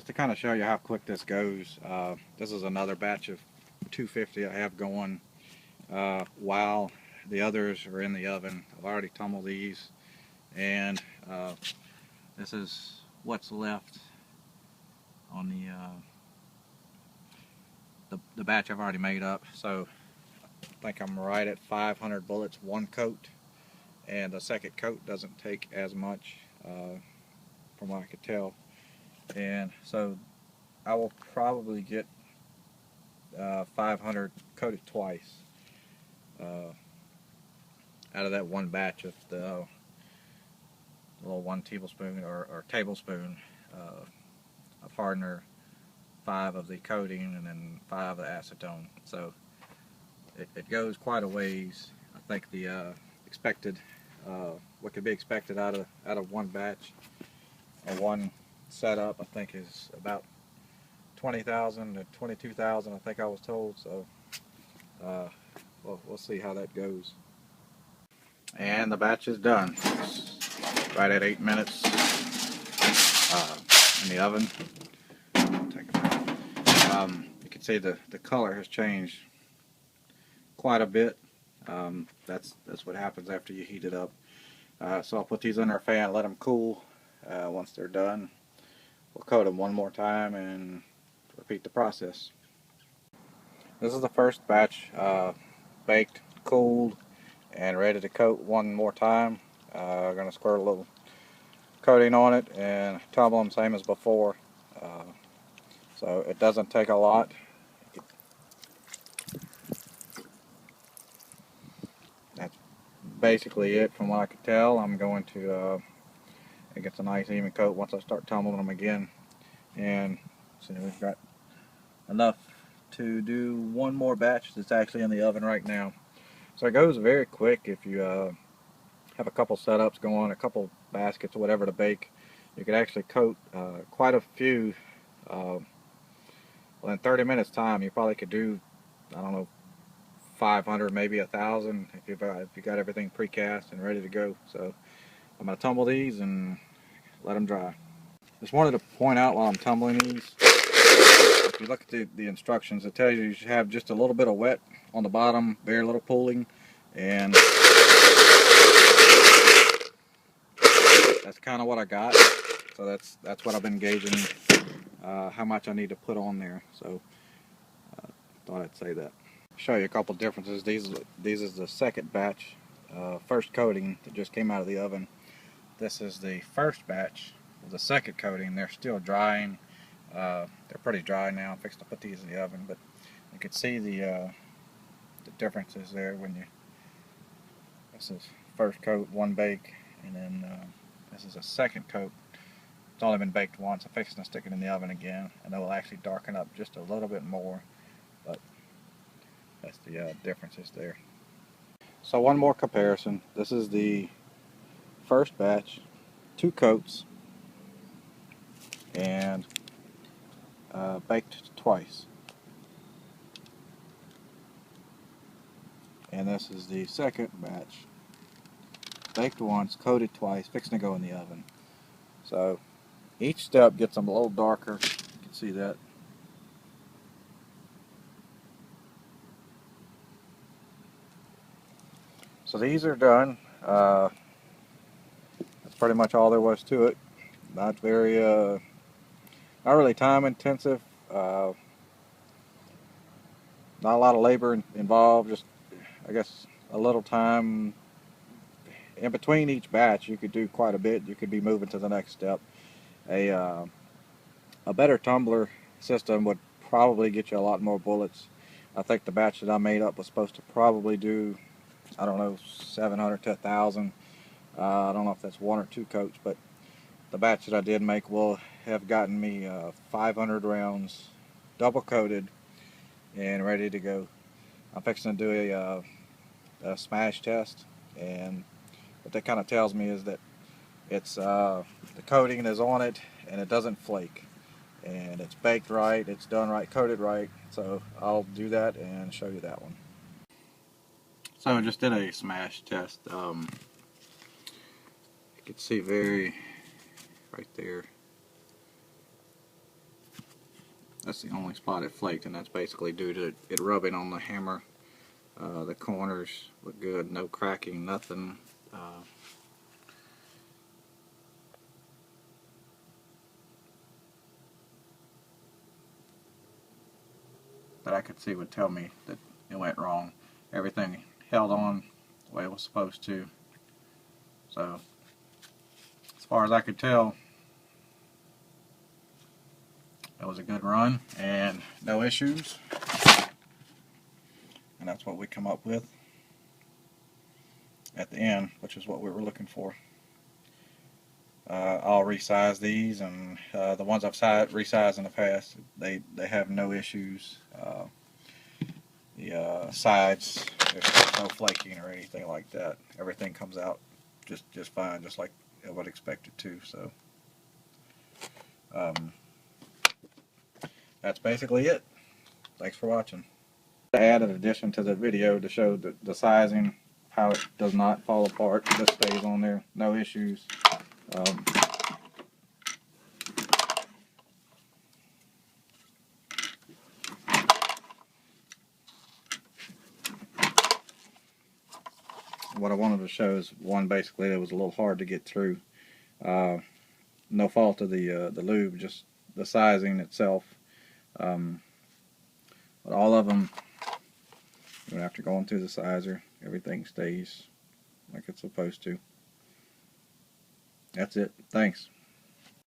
Just to kind of show you how quick this goes, this is another batch of 250 I have going while the others are in the oven. I've already tumbled these, and this is what's left on the batch I've already made up. So I think I'm right at 500 bullets one coat, and the second coat doesn't take as much from what I could tell. And so I will probably get 500 coated twice out of that one batch of the little 1 tablespoon or tablespoon of hardener, 5 of the coating, and then 5 of the acetone. So it goes quite a ways. I think the expected, what could be expected out of one batch or one setup, I think is about 20,000 to 22,000, I think I was told. So we'll see how that goes. And the batch is done. It's right at 8 minutes in the oven. Take it out. You can see the color has changed quite a bit. That's what happens after you heat it up. So I'll put these under a fan, let them cool. Once they're done, we'll coat them one more time and repeat the process. This is the first batch, baked, cooled, and ready to coat one more time. I'm going to squirt a little coating on it and tumble them same as before. So it doesn't take a lot. That's basically it from what I could tell. I'm going to it gets a nice even coat once I start tumbling them again. And see, we've got enough to do one more batch that's actually in the oven right now. So it goes very quick if you have a couple setups going, a couple baskets or whatever to bake. You could actually coat quite a few. Well, in 30 minutes time, you probably could do, I don't know, 500, maybe 1,000 if you got everything precast and ready to go. So I'm going to tumble these and let them dry. Just wanted to point out while I'm tumbling these, if you look at the instructions, it tells you should have just a little bit of wet on the bottom, very little pooling, and that's kind of what I got. So that's what I've been gauging how much I need to put on there. So thought I'd say that. Show you a couple differences. These is the second batch, first coating that just came out of the oven. This is the first batch of the second coating. They're still drying. They're pretty dry now. I'm fixing to put these in the oven, but you can see the differences there when you. This is first coat, one bake, and then this is a second coat. It's only been baked once. I'm fixing to stick it in the oven again, and it will actually darken up just a little bit more. But that's the differences there. So one more comparison. This is the first batch, 2 coats, and baked twice. And this is the second batch, baked once, coated twice, fixing to go in the oven. So each step gets them a little darker. You can see that. So these are done. That's pretty much all there was to it. Not very, not really time intensive. Not a lot of labor involved. Just, I guess, a little time. In between each batch, you could do quite a bit. You could be moving to the next step. A better tumbler system would probably get you a lot more bullets. I think the batch that I made up was supposed to probably do, I don't know, 700 to 1,000. I don't know if that's 1 or 2 coats, but the batch that I did make will have gotten me 500 rounds, double coated, and ready to go. I'm fixing to do a smash test, and what that kind of tells me is that it's the coating is on it and it doesn't flake, and it's baked right, it's done right, coated right. So I'll do that and show you that one. So I just did a smash test. You can see very right there. That's the only spot it flaked, and that's basically due to it rubbing on the hammer. The corners look good, no cracking, nothing. That I could see would tell me that it went wrong. Everything held on the way it was supposed to. So, as far as I could tell, it was a good run and no issues. And that's what we come up with at the end, which is what we were looking for. I'll resize these, and the ones I've resized in the past, they have no issues. The sides, there's no flaking or anything like that. Everything comes out just fine, just like I would expect it to. So that's basically it. Thanks for watching. I added an addition to the video to show the sizing, how it does not fall apart. It just stays on there, no issues. What I wanted to show is one, basically it was a little hard to get through. No fault of the lube, just the sizing itself. But all of them, even after going through the sizer, everything stays like it's supposed to. That's it. Thanks.